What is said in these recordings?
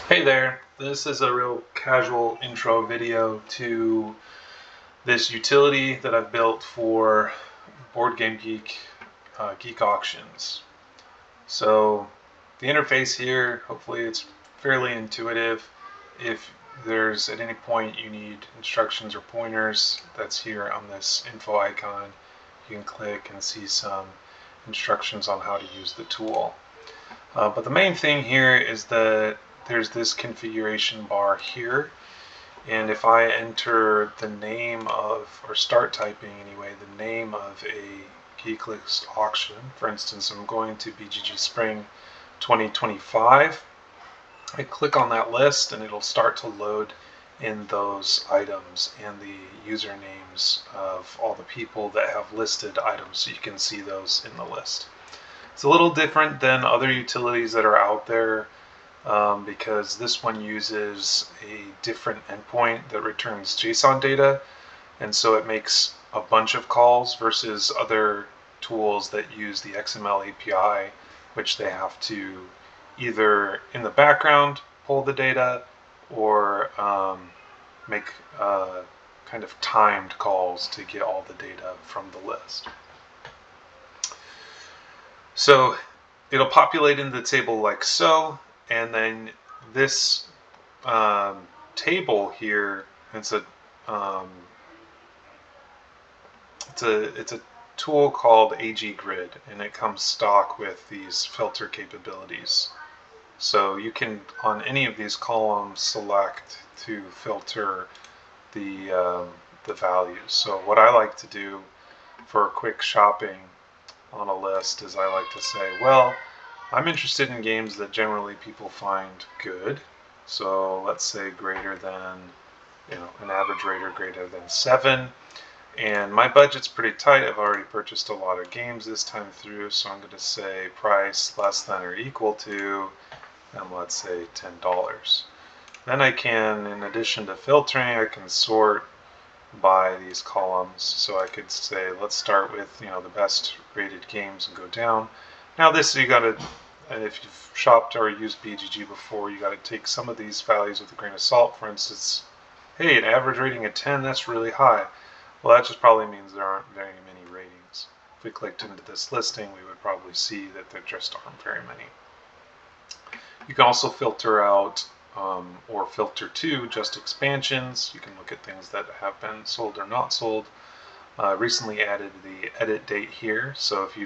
Hey there, this is a real casual intro video to this utility that I've built for BoardGameGeek Geek Auctions. So the interface here, hopefully it's fairly intuitive. If there's at any point you need instructions or pointers, that's here on this info icon. You can click and see some instructions on how to use the tool. But the main thing here is that there's this configuration bar here, and if I enter the name of, or start typing anyway, the name of a Geeklist auction, for instance, I'm going to BGG Spring 2025, I click on that list and it'll start to load in those items and the usernames of all the people that have listed items, so you can see those in the list. It's a little different than other utilities that are out there because this one uses a different endpoint that returns JSON data, and so it makes a bunch of calls versus other tools that use the XML API, which they have to either in the background pull the data or make kind of timed calls to get all the data from the list. So it'll populate into the table like so, and then this table here, it's a tool called AG Grid, and it comes stock with these filter capabilities. So you can, on any of these columns, select to filter the values. So what I like to do for quick shopping on a list is I like to say, well, I'm interested in games that generally people find good. So let's say greater than, an average rater greater than 7. And my budget's pretty tight. I've already purchased a lot of games this time through, so I'm going to say price less than or equal to, and let's say $10. Then I can, in addition to filtering, I can sort by these columns. So I could say, let's start with the best rated games and go down. Now this, you got to, if you've shopped or used BGG before, you got to take some of these values with a grain of salt. For instance, hey, an average rating of 10, that's really high. Well, that just probably means there aren't very many ratings. If we clicked into this listing, we would probably see that there just aren't very many. You can also filter out or filter to just expansions. You can look at things that have been sold or not sold. Recently added the edit date here, so if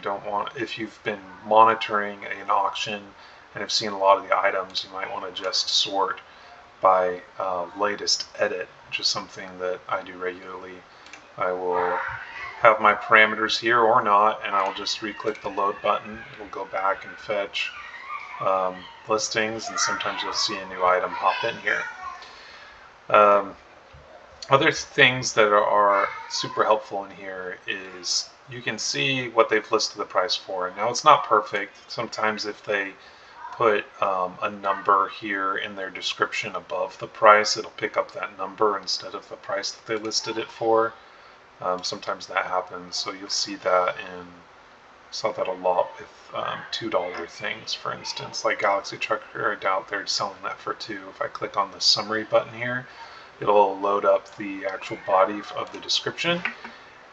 you've been monitoring an auction and have seen a lot of the items, you might want to just sort by latest edit, which is something that I do regularly. I will have my parameters here or not, and I'll just re-click the load button. It'll go back and fetch listings, and sometimes you'll see a new item pop in here. Other things that are super helpful in here is you can see what they've listed the price for. Now it's not perfect. Sometimes if they put a number here in their description above the price, it'll pick up that number instead of the price that they listed it for. Sometimes that happens, so you'll see that saw that a lot with $2 things, for instance, like Galaxy Trucker. I doubt they're selling that for $2. If I click on the summary button here, it'll load up the actual body of the description,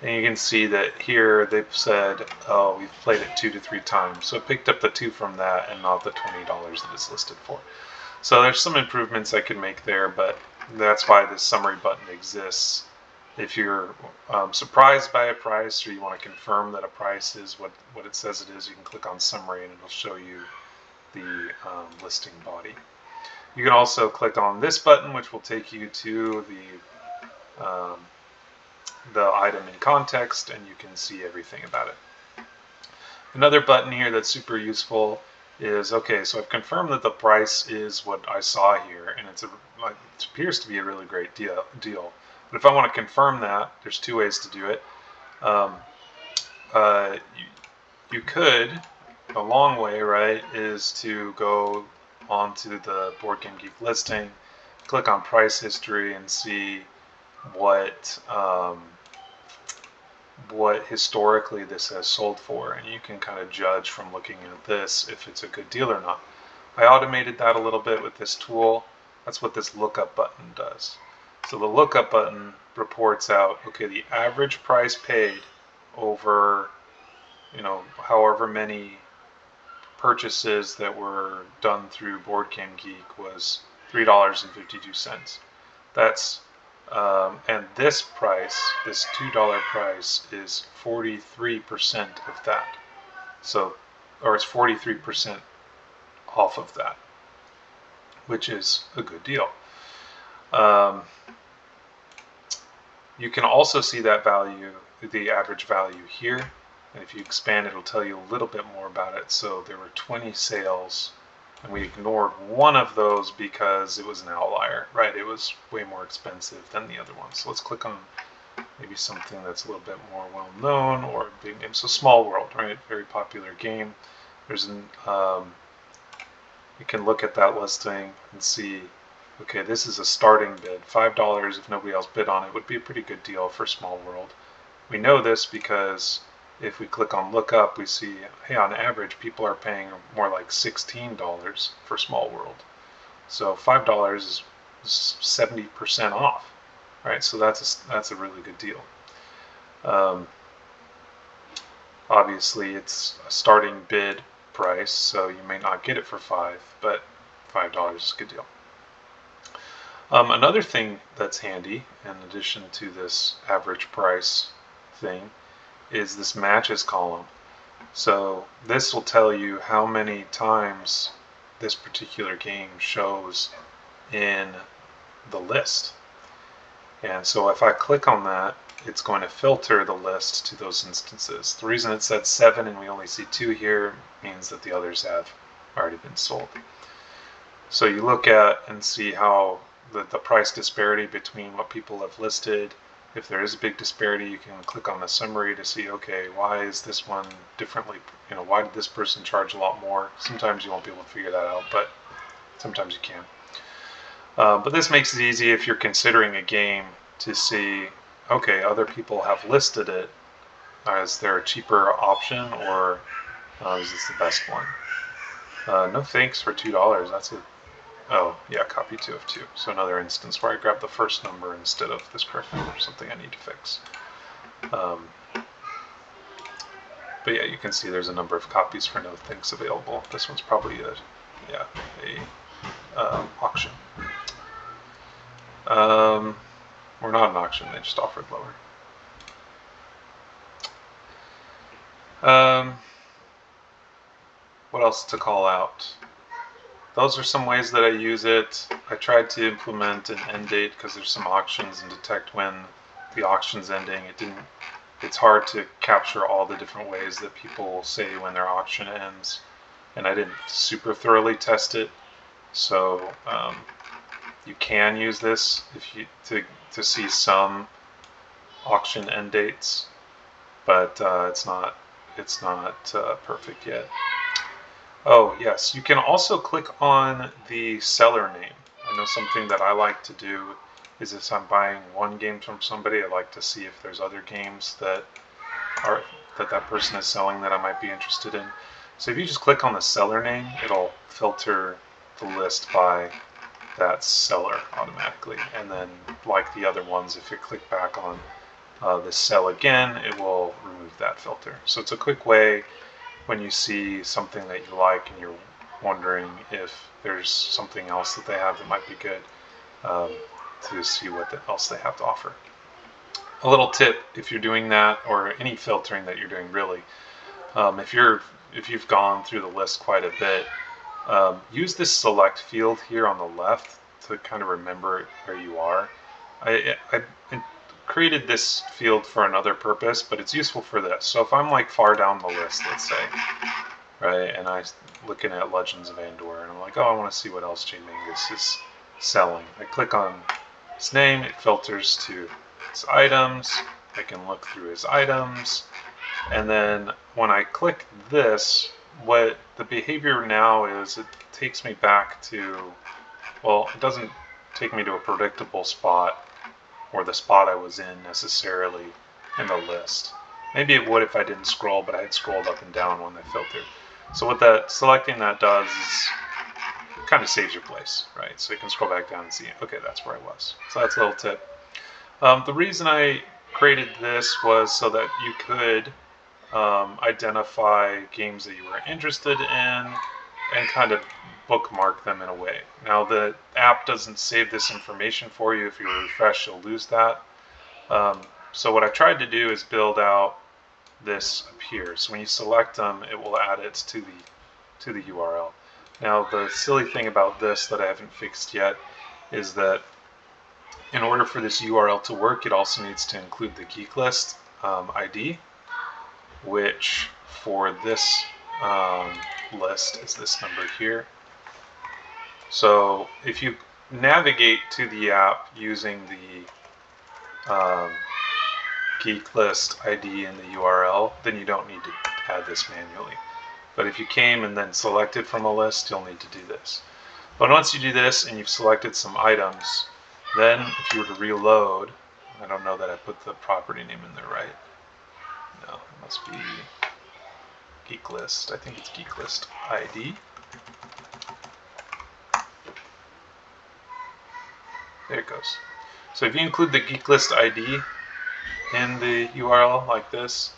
and you can see that here they've said, oh, we've played it 2 to 3 times, so it picked up the 2 from that and not the $20 that it's listed for. So there's some improvements I can make there, but that's why this summary button exists. If you're surprised by a price, or you want to confirm that a price is what it says it is, you can click on summary and it'll show you the listing body. You can also click on this button, which will take you to the item in context, and you can see everything about it. Another button here that's super useful is, okay, so I've confirmed that the price is what I saw here, and it appears to be a really great deal. But if I want to confirm that, there's 2 ways to do it. You could, a long way, right, is to go onto the BoardGameGeek listing, click on price history, and see what historically this has sold for, and you can kind of judge from looking at this if it's a good deal or not. I automated that a little bit with this tool. That's what this lookup button does. So the lookup button reports out, okay, the average price paid over, however many purchases that were done through BoardGameGeek was $3.52. That's and this price, this $2 price, is 43% of that. So, or it's 43% off of that, which is a good deal. You can also see that value, the average value here. And if you expand, it'll tell you a little bit more about it. So there were 20 sales, and we ignored one of those because it was an outlier, right? It was way more expensive than the other one. So let's click on maybe something that's a little bit more well-known or a big name. So Small World, right? Very popular game. There's an, you can look at that listing and see, okay, this is a starting bid. $5 if nobody else bid on it would be a pretty good deal for Small World. We know this because if we click on look up, we see, hey, on average, people are paying more like $16 for Small World. So $5 is 70% off, right? So that's a really good deal. Obviously, it's a starting bid price, so you may not get it for $5, but $5 is a good deal. Another thing that's handy, in addition to this average price thing, is this matches column. So this will tell you how many times this particular game shows in the list. And so if I click on that, it's going to filter the list to those instances. The reason it said 7 and we only see 2 here means that the others have already been sold. So you look at and see how the price disparity between what people have listed. If there is a big disparity, you can click on the summary to see, okay, why is this one differently, why did this person charge a lot more? Sometimes you won't be able to figure that out, but sometimes you can. But this makes it easy if you're considering a game to see, okay, other people have listed it. Is there a cheaper option, or is this the best one? No thanks for $2. That's a Oh, yeah, copy 2 of 2. So another instance where I grab the first number instead of this correct number, something I need to fix. But yeah, you can see there's a number of copies for no thanks available. This one's probably a auction. Or not an auction, they just offered lower. What else to call out? Those are some ways that I use it. I tried to implement an end date because there's some auctions and detect when the auction's ending. It's hard to capture all the different ways that people say when their auction ends, and I didn't super thoroughly test it. So you can use this to see some auction end dates, but it's not perfect yet. Oh yes, you can also click on the seller name. I know something that I like to do is if I'm buying one game from somebody, I like to see if there's other games that that person is selling that I might be interested in. So if you just click on the seller name, it'll filter the list by that seller automatically. And then like the other ones, if you click back on the sell again, it will remove that filter. So it's a quick way when you see something that you like and you're wondering if there's something else that they have that might be good, to see what else they have to offer. A little tip if you're doing that, or any filtering that you're doing really, if you've gone through the list quite a bit, use this select field here on the left to kind of remember where you are. I created this field for another purpose, but it's useful for this. So if I'm like far down the list, let's say, right, and I'm looking at Legends of Andor, and I'm like, oh, I want to see what else J Mangus is selling. I click on his name, it filters to his items. I can look through his items, and then when I click this, what the behavior now is, it takes me back to, well, it doesn't take me to a predictable spot, or the spot I was in necessarily in the list. Maybe it would if I didn't scroll, but I had scrolled up and down when I filtered. So what selecting that does is kind of saves your place, right? So you can scroll back down and see, okay, that's where I was. So that's a little tip. The reason I created this was so that you could identify games that you were interested in and kind of bookmark them in a way. Now the app doesn't save this information for you. If you refresh, you'll lose that. So what I tried to do is build out this up here. So when you select them, it will add it to the URL. Now the silly thing about this that I haven't fixed yet is that in order for this URL to work, it also needs to include the Geeklist ID, which for this list is this number here. So if you navigate to the app using the Geeklist ID in the URL, then you don't need to add this manually. But if you came and then selected from a list, you'll need to do this. But once you do this and you've selected some items, then if you were to reload, I don't know that I put the property name in there right. No, it must be Geeklist. I think it's Geeklist ID. There it goes. So if you include the Geeklist ID in the URL like this,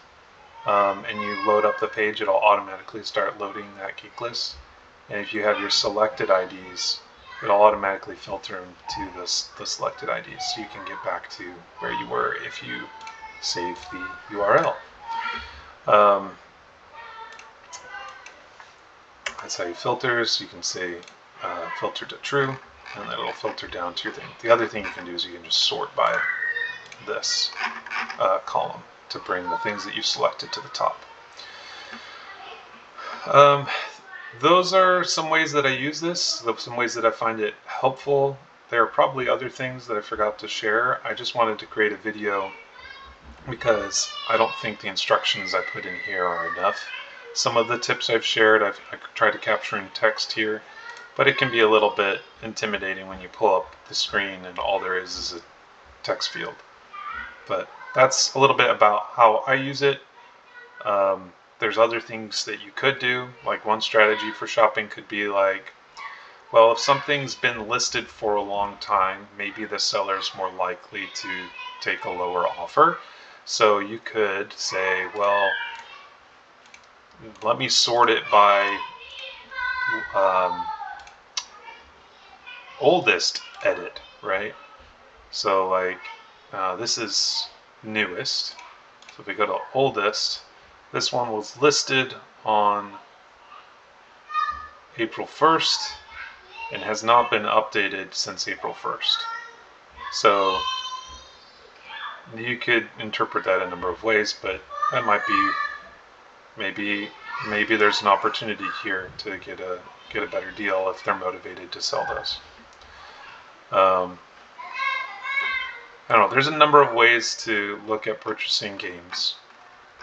and you load up the page, it'll automatically start loading that geek list. And if you have your selected IDs, it'll automatically filter them to the selected IDs, so you can get back to where you were if you save the URL. That's how you filter. So you can say filter to true, and then it'll filter down to your thing. The other thing you can do is you can just sort by this column to bring the things that you selected to the top. Those are some ways that I use this, some ways that I find it helpful. There are probably other things that I forgot to share. I just wanted to create a video because I don't think the instructions I put in here are enough. Some of the tips I've shared, I've tried to capture in text here, but it can be a little bit intimidating when you pull up the screen and all there is a text field. But that's a little bit about how I use it. There's other things that you could do, like one strategy for shopping could be like, well, if something's been listed for a long time, maybe the seller's more likely to take a lower offer. So you could say, well, let me sort it by oldest edit, right? So like this is newest. So if we go to oldest, this one was listed on April 1st and has not been updated since April 1st. So you could interpret that a number of ways, but that might be maybe there's an opportunity here to get a better deal if they're motivated to sell those. I don't know. There's a number of ways to look at purchasing games.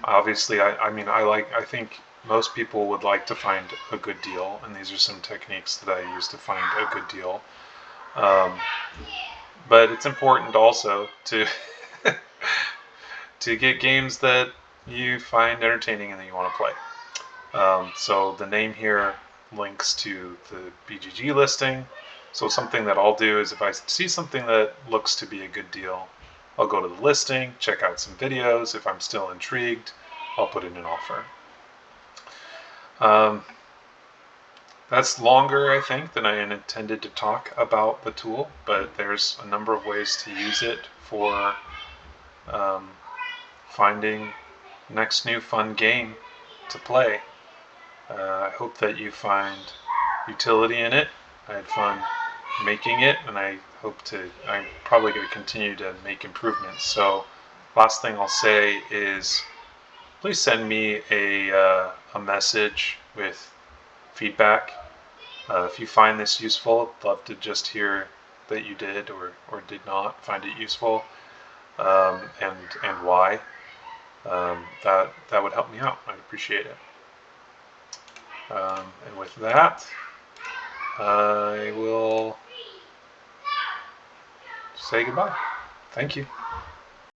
Obviously, I think most people would like to find a good deal, and these are some techniques that I use to find a good deal. But it's important also to to get games that you find entertaining and that you want to play. So the name here links to the BGG listing. So something that I'll do is if I see something that looks to be a good deal, I'll go to the listing, check out some videos. If I'm still intrigued, I'll put in an offer. That's longer, I think, than I intended to talk about the tool, but there's a number of ways to use it for finding next new fun game to play. I hope that you find utility in it. I had fun making it, and I'm probably going to continue to make improvements. So last thing I'll say is please send me a message with feedback. If you find this useful, I'd love to just hear that you did or did not find it useful, and why. That would help me out. I'd appreciate it. And with that, I will say goodbye. Thank you.